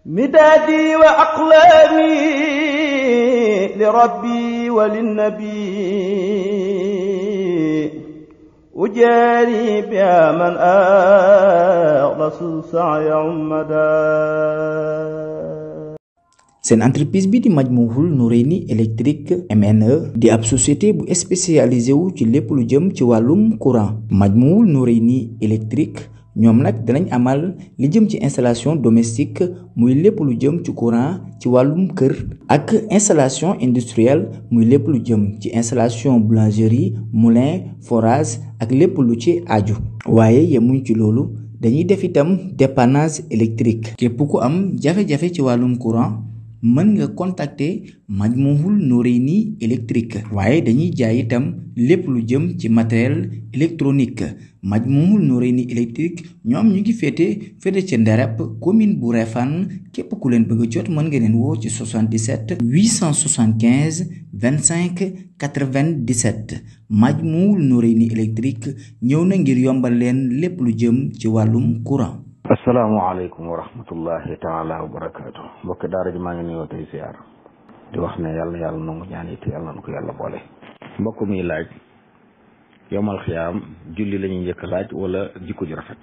مدادي وأقلامي لربي وللنبي أجاري بها من أخلص سعي عمدا. seen entreprise bi di Majmahun Nurayni électrique MNE di ab société bu spécialisé wu ci lépp lu jëm ci wàllum courant. Majmahun Nurayni électrique ñoom nag danañ amal li jëm ci installation domestique muy lépp lu jëm ci courant ci wàllum kër ak installation industrielle muy lépp lu jëm ci installation boulangerie moulin forage ak lépp lu ci aju. waaye yemuñ ci loolu dañuy def itam dépannage électrique. képp ku am jafe-jafe ci wàllum courant mën nga contacter Majmahun Nurayni électrique. waaye dañuy jaay itam lépp lu jëm ci matériel électronique. Majmahun Nurayni électrique ñoom ñu ngi féete ca Nderep commune bu Refane. képp ku leen bëgg a jot mën nga leen woo ci 77 875 25 97. Majmahun Nurayni électrique ñëw na ngir yombal leen lépp lu jëm ci wàllum courant. asalaamaaleykum wa rahmatullahi taala wa barakaatu. mbokk daara ji maa ngi nuyoo tey siyaar di wax ne yàlla na yàlla nangu ñaan it yàlla na ko yàlla boole. mbokk mi laaj yomal xiyaam julli la ñuy njëkk laaj wala jikko ju rafet.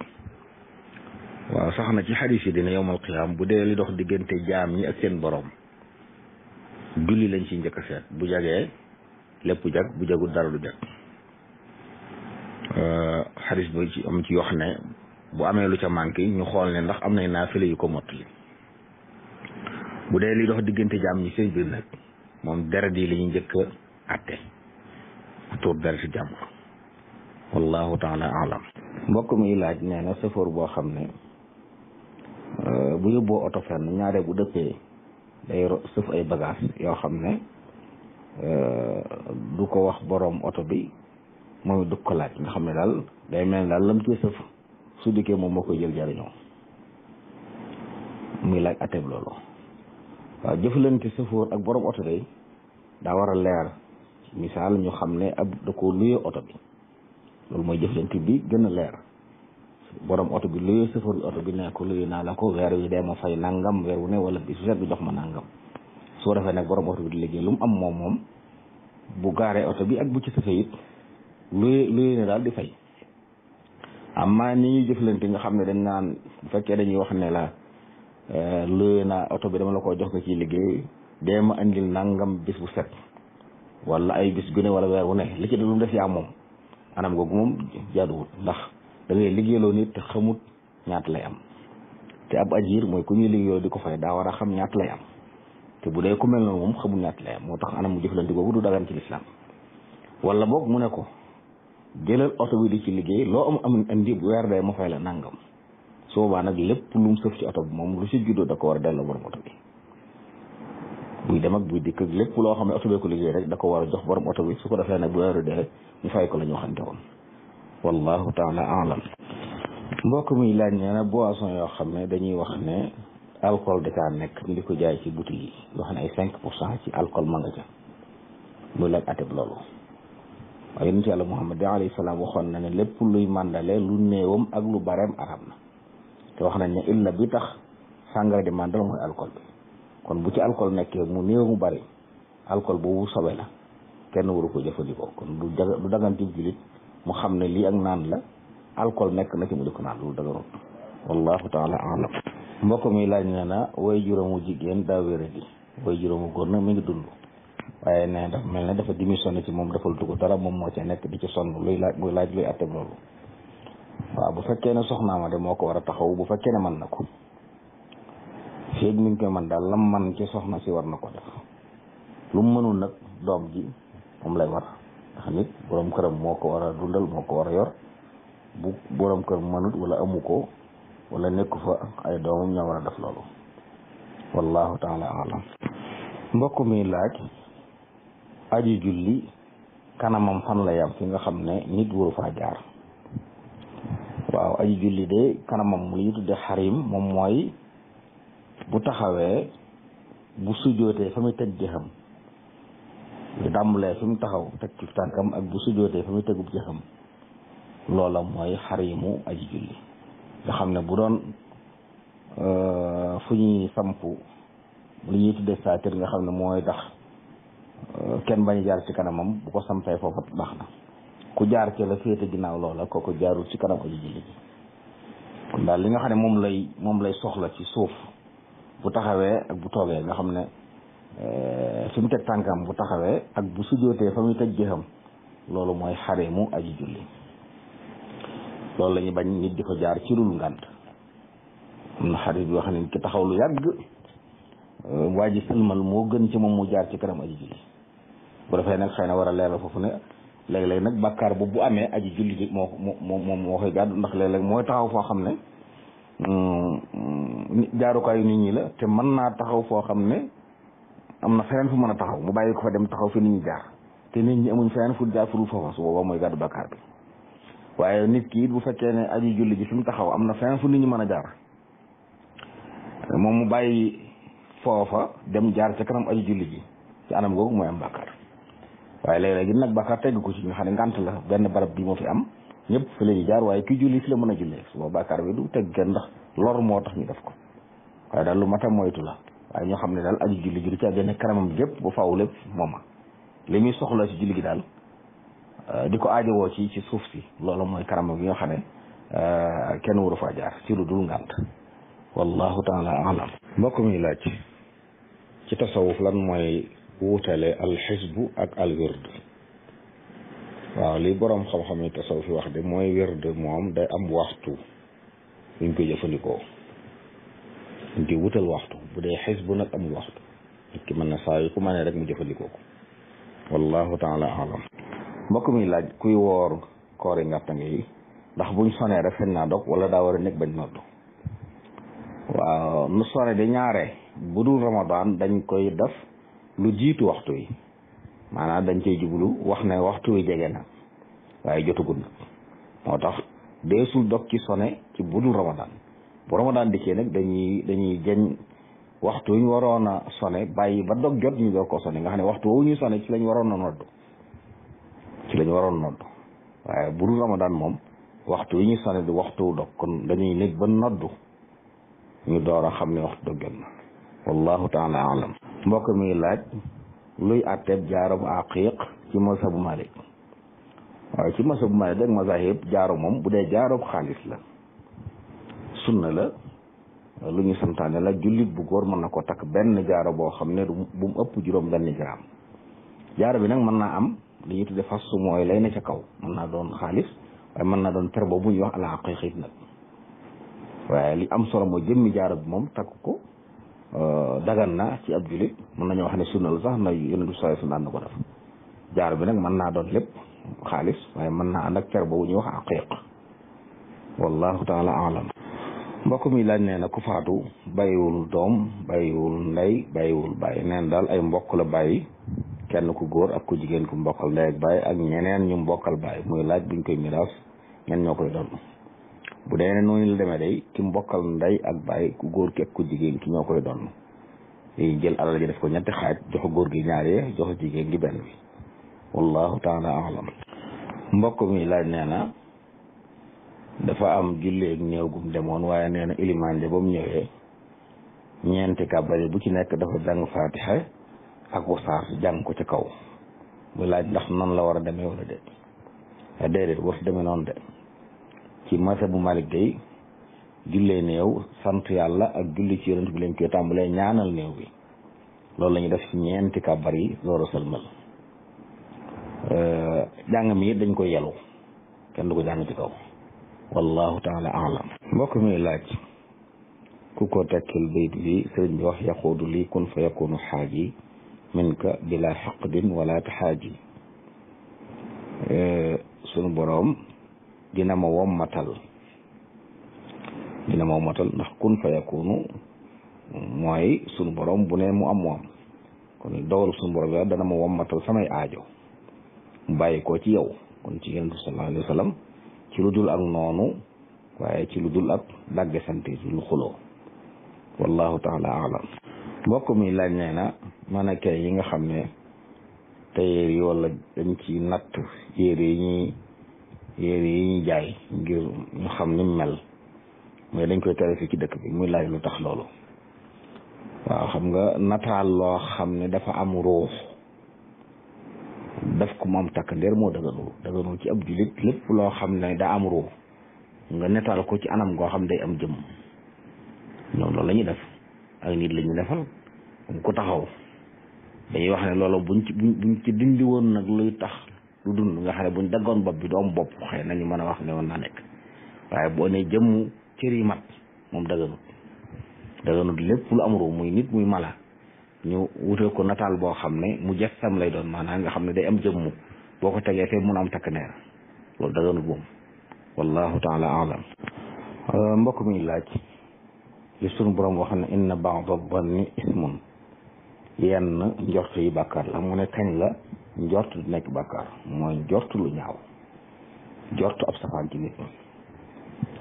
waaw sax na ci xadis yi dina yomal xiyaam bu dee li dox diggante jaam ñi ak seen borom julli lañ ciy njëkk a seet. bu jagee lépp jag bu jagul dara du jag. xadis bi ci am ci yoo xam ne bu amee lu ca manqué ñu xool ne ndax am nay naafile yu ko mottali. bu dee li dox diggante jaam ñi seen biir nag moom deret yi la ñuy njëkk a atte tuur deret si jàmbur. wallahu taala alam. mbokk mi laaj nee na chauffeur boo xam ne bu yóbboo oto fenn ñaare bu dëppee day sëf ay bagage yoo xam ne du ko wax borom oto bi moom it du ko laaj nga xam ne daal day mel ne daal lam cee sëf su dikkee moom moo koy jël jariñoo. muy laaj ateb loolu. waaw jëflante chauffeur ak borom oto day daa war a leer. misaal ñu xam ne ab da ko luyee oto bi loolu mooy jëflante bi gën a leer. borom oto bi luyee chauffeur bi oto bi ne ko luyee naa la ko weer wi dee ma fay nangam weer wu ne wala bis set bi jox ma nangam. soo defee nag borom oto bi di liggéey lu mu am moom bu gaaree oto bi ak bu ci safee it luyee ne daal di fay. amma ni ñuy jëflante nga xam ne dañ naan bu fekkee dañuy wax ne la luyee naa oto bi dama la ko jox ko ci liggéey dee ma andil nangam bis bu set wala ay bis gu ne wala weer wu ne li ci lu mu def yaa moom anam googu moom jaaduwut ndax da ngay liggéeyloo nit te xamut ñaata lay am. te ab ajir mooy ku ñuy liggéeyloo di ko fay daa war a xam ñaata lay am te bu dee ku mel noonu moom xamul ñaata lay am moo tax anam mu jëflante googu du dagan ci lislaam. wala boog mu ne ko jëlal oto bi di ci liggéey loo am indi bu weer dee ma fay la nangam su boobaa nag lépp lu mu sëf ci oto bi moom lu si juddoo da ko war a delloo borom oto bi. buy dem ak buy dikk ak lépp loo xam ne oto bee ko liggéey rek da ko war a jox borom oto bi su ko defee nag bu weeru dee ñu fay ko la ñu waxante woon. wallahu taala alam. mbokk mi laaj nee na boisson yoo xam ne dañuy wax ne alcool da caa nekk ñu di ko jaay ci boutique yi yoo xam ne ay 5% ci alcool ma nga ca muy laaj ateb loolu. waaye yonent yàlla Muhammad alayhi salaam waxoon na ne lépp luy màndale lu néewam ak lu bareem arab na te wax nañ ne illa bi tax sàngara di màndal mooy alcool bi. kon bu ci alcool nekkee mu néew mu bari alcool boobu sobe la kenn waru ko jëfandikoo kon du dagan ci jullit mu xam ne lii ak naan la alcool nekk na ci mu di ko naan lu daganut. wallahu taala alam. mbokk mi laaj nee na way juróomu jigéen daa wéradi way juróomu góor nag mi ngi dund waaye ne dafa mel ne dafa démissionné ci moom defal tuko dara moom moo ci nekk di ci sonn luy laaj luy atteb loolu. waaw bu fekkee ne soxnaama de moo ko war a taxaw bu fekkee ne mën na ko feeg mi ngi koy man daal lam man ci soxna si war na ko def lu mu mënul nag doom ji moom lay war ndax nit borom këram moo ko war a dundal moo ko war a yor bu borom kër mënut wala amu ko wala nekku fa ay doomam ñoo war a def loolu. wallahu taala alam. mbokk mi laaj aji julli kanamam fan la yam fi nga xam ne nit waru faa jaar. waaw aji julli de kanamam li ñu tudde xarim moom mooy bu taxawee bu sujootee fa muy teg jëxam lu dàmbulee fi mu taxaw teg ci tànkam ak bu sujootee fa muy tegub jëxam loola mooy xarimu aji julli nga xam ne bu doon fu ñuy sampu li ñuy tuddee saatir nga xam ne mooy tax kenn bañ jaar ci kanamam bu ko sampee foofa baax na ku jaar ci la féete ginnaaw loola kooku jaarul ci kanam aji julli ji kon daal li nga xam ne moom lay soxla ci suuf bu taxawee ak bu toogee nga xam ne fi mu teg tànkam bu taxawee ak bu sujjootee fa muy teg jëxam loolu mooy xareemu aji julli loolu la ñuy bañ nit di ko jaar ci lul ngànt am na xarit yoo xam ne ki taxaw lu yàgg waa ji sëlmal moo gën ci moom mu jaar ci kanam aji julli bu defee nag xëy na war a leeral foofu ne léeg-léeg nag bàkkaar bu amee aji julli ji moo koy gàddu ndax léeg-léeg mooy taxaw foo xam ne jaarukaayu nit ñi la te mën naa taxaw foo xam ne am na feneen fu mën a taxaw mu bàyyi ko fa dem taxaw fi nit ñi jaar te nit ñi amuñ feneen fu jaar furul foofa su boobaa mooy gàddu bàkkaar bi waaye nit ki it bu fekkee ne aji julli ji fi mu taxaw am na feneen fu nit ñi mën a jaar moom mu bàyyi foofa dem jaar ca kanam aji julli ji ci anam googu mooy am bàkkaar waaye léeg-léegi nag bàkkaar tegg ko ci nga xam ne ngànt la benn barab bi moo fi am ñëpp fi la ñuy jaar waaye ki julli fi la mën a jullee su boobaa bàkkaar bi du teg kenn ndax lor moo tax ñu def ko waaye daal lu mat a moytu la waaye ñoo xam ne daal aji julli ji du ca génne kanamam gépp bu faaw lépp mooma li muy soxla ci julli gi daal di ko aajowoo ci suuf si loolu mooy kanamam gi nga xam ne kenn waru faa jaar ci lu dul ngànt wallahu taala alam mbokk mi laaj ci tasawuf lan mooy wuutale alxisbu ak alwird waaw li boroom xam-xam yi tasawuf fi wax de mooy wird moom day am waxtu buñ koy jëfandikoo di wutal waxtu bu dee xisbu nag amul waxtu nit ki mën na saa yu ko mënee rek mu jëfandikoo ko wallahu taala alam mbokk mi laaj kuy woor koori ngàttange yi ndax buñ sonee rek feñ naa dog wala daa war a nekk bañ noddu waaw nu sone di ñaare bu dul ramadan dañ koy def lu jiitu waxtu yi maanaam dañ koy jublu wax ne waxtu wi jege na waaye jotugul nag moo tax deesul dog ci sone ci bu dul ramadan bu ramadan dikkee nag dañuy jeñ waxtu wi ñu waroon a sone bàyyi ba dog jot ñu door ko sone nga xam ne waxtu woowu ñuy sone ci lañ waroon a nodd waaye bu dul ramadan moom waxtu wi ñu sone di waxtu dog kon dañuy nekk ba noddu ñu door a xam ne waxtu dog jot na wallahu taala alam mbokk mi laaj luy àtteeb jaarum aqiq ci mazhabu malik waaye ci mazhabu malik rek mazahib jaaru moom bu dee jaarub xaalis la sunna la lu ñu santaane la jullit bu góor mën na ko takk benn jaaro boo xam ne bu mu ëpp juróom benn gramme jaaro bi nag mën naa am li ñuy tudde fasu mooy lay na ca kaw mën naa doon xaalis waaye mën naa doon per boobu ñuy wax al aqiq nag waaye li am solo mooy jëmmi jaaro bi moom takk ko dagan na ci ab jullit mën nañoo wax ne sunna la sax na yonent bi sallallahu alayhi wasallam na ko def jaaro bi nag mën naa doon lépp xaalis waaye mën naa ànd ak per boobu ñuy wax aqiq wallahu taala alam mbokk mi laaj nee na ku faatu bàyyiwul doom bàyyiwul ndey bàyyiwul bàyyi neen daal ay mbokk la bàyyi kenn ku góor ak ku jigéen ku mbokkal ndey ak bàyyi ak ñeneen ñu mbokkal bàyyi muy laaj buñ koy miraas ñen ñoo koy doon bu dee ne noonu la demee day ki mbokkal ndey ak bàyyi ku góor ki ak ku jigéen ki ñoo koy doon yi jël alal ji def ko ñetti xaaj jox góor gi ñaaree jox jigéen gi benn bi wallahu taala alam mbokk mi laaj nee na dafa am julleeg néew gum demoon waaye nee na ilimaan ja ba mu ñëwee ñeenti kàbbari bu ci nekk dafa jàng fatiha ak wasaar jàng ko ci kaw muy laaj ndax noonu la war a demee wala déet déedéet war demee noonu de ci masa bu Malik day jullee néew sant yàlla ak julli ci yonent bi lañ koy tàmbalee ñaanal néew bi loolu la ñu def ci ñeenti kàbbar yi loolu sëlmal jàng mi dañ koy yelu kenn du ko jàng ci kaw wallahu taala alam mbokk mi laaj ku ko tekkil bayt bi sëriñ bi wax yaquudu lii kun fa yakunu xaaji minka bila xaqdin wala taxaaji sunu boroom dina ma wommatal ndax kun fa yakunu mooy sunu boroom bu ne mu am moom kon dogal sunu boroom ya dana ma wommatal samay aajo mu bàyyi ko ci yow kon ci yonent bi sallallahu alayhi wa sallam ci lu dul ak noonu waaye ci lu dul ak dagge sante ci lu xuloo wallahu taala alam mbokk mi laaj nee na mannequin yi nga xam ne tailleur yi wala dañ ci natt yére yi ñuy jaay ngir ñu xam ni mel mais dañ koy tere fii ci dëkk bi muy laaj lu tax loolu. waaw xam nga nataal loo xam ne dafa am ruux daf ko moom takk ndeer moo daganul ci ab jullit lépp loo xam ne daa am ruux nga nataal ko ci anam goo xam day am jëmm ñoom loolu la ñuy def ak nit la ñuy defal ku taxaw dañuy wax ne loolu buñ ci dindi woon nag luy tax lu dund nga xam ne buñ daggoon bopp bi du am bopp xëy nañu mën a wax ne woon naa nekk waaye boo ne jëmm cër yi mat moom daganut lépp lu am ruux muy nit muy mala ñu wutal ko nataal boo xam ne mu jassam lay doon maanaam nga xam ne day am jëmm boo ko tegee fee mun a am takk neer loolu daganut moom wallahu taala alam. mbokk mi laaj li sunu borom wax ne inna ba'da dhanni ismun yenn njort yi bàkkaar la mu ne kañ la njort di nekk bàkkaar mooy njort lu ñaaw njort ab safaan ci nit ñi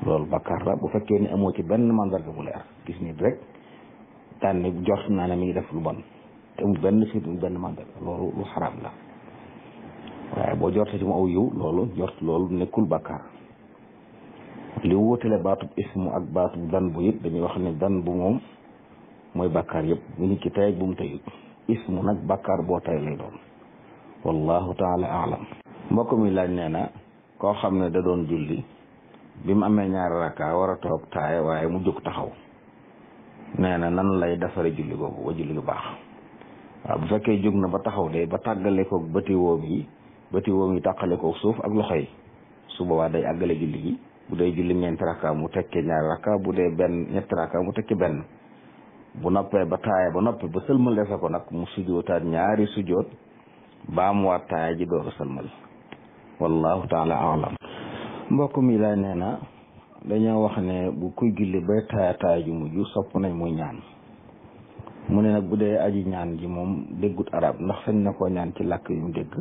loolu bàkkaar la bu fekkee ne amoo ci benn mandarga bu leer gis nit rek daan ne njort naa ne mi ngi def lu bon te amul benn firnde benn mandarga loolu lu xaraam la waaye boo jorte ci mu aw yiw loolu njort loolu nekkul bàkkaar li wóotale baatub ismu ak baatub dan bu it dañuy wax ne dan bu moom mooy bàkkaar yëpp bu nit ki tey bu mu teyut ismu nag bàkkaar boo tay lay doon wallahu taala alam. mbokk mi laaj nee na koo xam ne da doon julli bi mu amee ñaari rakka war a toog taaya waaye mu jóg taxaw nee na nan lay defare julli googu wa julli gu baax waaw bu fekkee jóg na ba taxaw de ba tàggale ko bëti woom yi tàqale ko suuf ak loxo yi su boobaa day àggale julli gi bu dee julli ñeenti rakka mu tekke ñaari rakka bu dee ñetti rakka mu tekke benn bu noppee ba taaya ba noppi ba sëlmal defe ko nag mu sujootaat ñaari sujoot baa mu waat taaya ji door a sëlmal wallahu taala alam. mbokk mi lay nee na dañoo wax ne bu kuy julli bay taaya ju mujj sopp nañ muy ñaan mu ne nag bu dee aji ñaan ji moom déggut arab ndax sañ na koo ñaan ci làkk yu mu dégg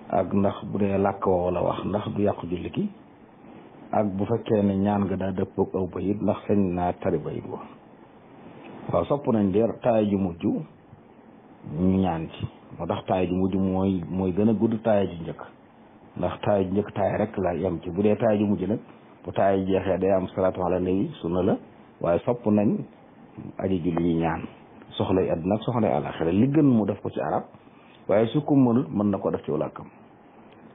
ak ndax bu dee làkk woo la wax ndax du yàqu julli gi ak bu fekkee ne ñaan nga daa dëppoog aw bayit ndax sañ naa tari bayit wa waaw sopp nañ de taaya ju mujj ñu ñaan ci moo tax taaya ju mujj mooy gën a gudd taaya ju njëkk ndax taaya ju njëkk taaya rek la yem ci bu dee taaya ju mujj nag bu taaya ju jeexee day am salaatu ala nabi sunna la waaye sopp nañ aji julli yi ñaan soxlay àddina ak soxlay àllaaxira li gën mu def ko ci arab waaye su ko mënul mën na ko def ci làkkam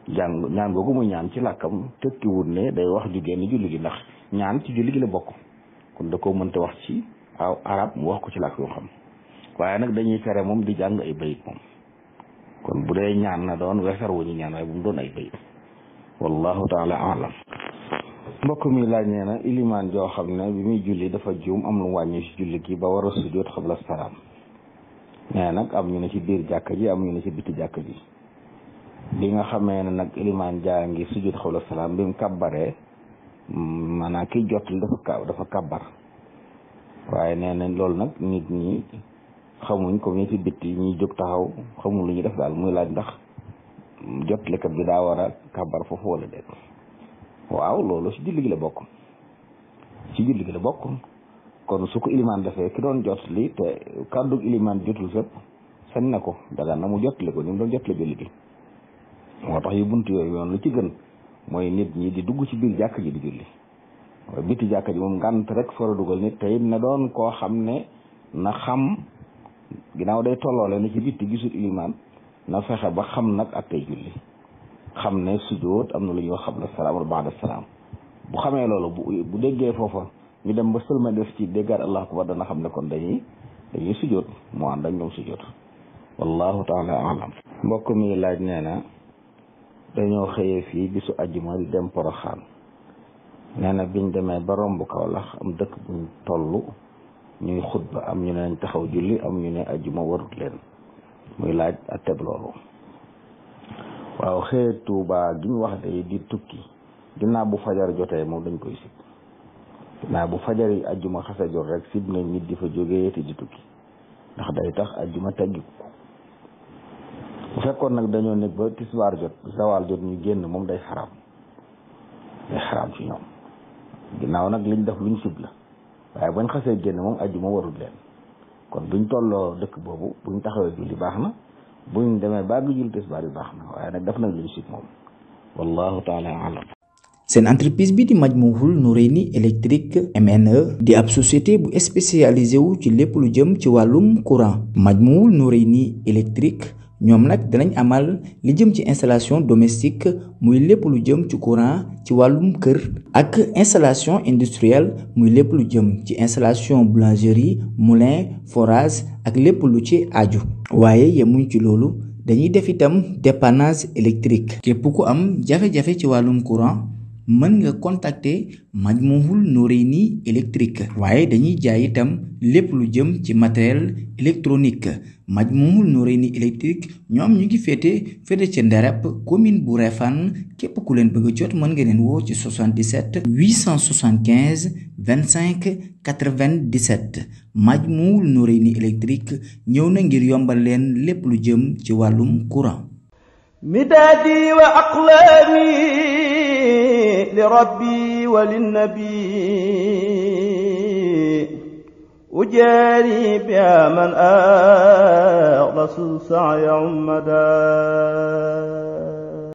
ñaan googu muy ñaan ci làkkam tekkiwut ne day wax ju génn julli gi ndax ñaan ci julli gi la bokk kon da koo mënta wax ci arab mu wax ko ci làkk yoo xam waaye nag dañuy tere moom di jàng ay bayit moom kon bu dee ñaan na doon wesar wu ñu ñaan waaye bu mu doon ay bayit wallahu taala alam. mbokk mi laaj nee na ilimaan joo xam ne bi muy julli dafa juum am lu wàññi ci julli gi ba war a sujjóot xabla salaam nee nag am ñu ne ci biir jàkka ji am ñu ne ci biti jàkka ji bi nga xamee ne nag ilimaan jaa ngi sujjóot xabla salaam bi mu kàbbaree maanaam kiy jottali dafa kàbbar waaye nee na loolu nag nit ñi xamuñ comme ni ci bitti ñuy jóg taxaw xamul lu ñu def daal muy laaj ndax jottalikat bi daa war a kàbbar foofu wala déet. waaw loolu ci julli gi la bokk kon su ko ilimaan defee ki doon jottali te kàddu ilimaan jotul fépp sañ na ko dagaan na mu jottali ko ni mu doon jottali julli gi moo tax yu bunt yooyu yoon lu ci gën mooy nit ñi di dugg ci biir jàkk ji di julli waaye biti jàkk ji moom ngànt rek fara dugal nit te it na doon koo xam ne na xam ginnaaw day tolloole ne ci bitti gisul ilimaan na fexe ba xam nag ak tey julli xam ne sujjóot am na lu ñuy wax qabla salaam wala ba'da salaam bu xamee loolu bu déggee foofa ñu dem ba sëlma def ci déggaat allahu akbar dana xam ne kon dañuy sujjóot moo ànd ak ñoom sujjóot wallahu taala alam. mbokk mi laaj nee na dañoo xëyee fii bisu ajjuma di dem Poroxaan nee na biñ demee ba romb Kawlax am dëkk buñ toll ñuy xutba am ñu ne nañ taxaw julli am ñu ne ajjuma warut leen muy laaj ak teb loolu. waaw xëy Tuuba gi ñu wax day di tukki ginnaaw bu fajar jotee moom dañ koy sib ginnaaw bu fajar yi ajjuma xase jot rek sib nañ nit di fa jógee te di tukki ndax day tax ajjuma teggi ko bu fekkoon nag dañoo nekk ba tisbaar jot zawal jot ñu génn moom day xaraam ci ñoom ginnaaw nag liñ def luñ sib la waaye bañ xasee génn moom ajjuma warul leen kon buñ tolloo dëkk boobu buñ taxawee julli baax na buñ demee ba gi julli tisbaar yi baax na waaye nag def nañ luñ sib moom wallahu taala alam. seen entreprise bi di Majmahun Nurayni électrique MNE di ab société bu spécialisé wu ci lépp lu jëm ci wàllum courant. Majmahun Nurayni électrique ñoom nag danañ amal li jëm ci installation domestique muy lépp lu jëm ci courant ci wàllum kër, ak installation industrielle muy lépp lu jëm ci installation boulangerie, moulin, forage ak lépp lu ci aju. waaye yemuñ ci loolu, dañuy def itam dépannage électrique. képp ku am jafe-jafe ci wàllum courant mën nga contacter Majmahun Nurayni électrique. waaye dañuy jaay itam lépp lu jëm ci matériel électronique. Majmahun Nurayni électrique ñoom ñu ngi féete ca Nderep, commune bu Refane. képp ku leen bëgg a jot mën nga leen woo ci 77 875 25 97. Majmahun Nurayni électrique ñëw na ngir yombal leen lépp lu jëm ci wàllum courant. midaadi wa aqlaami li rabbi wa linnabi ujaari biha man axlasu sa'ya ummada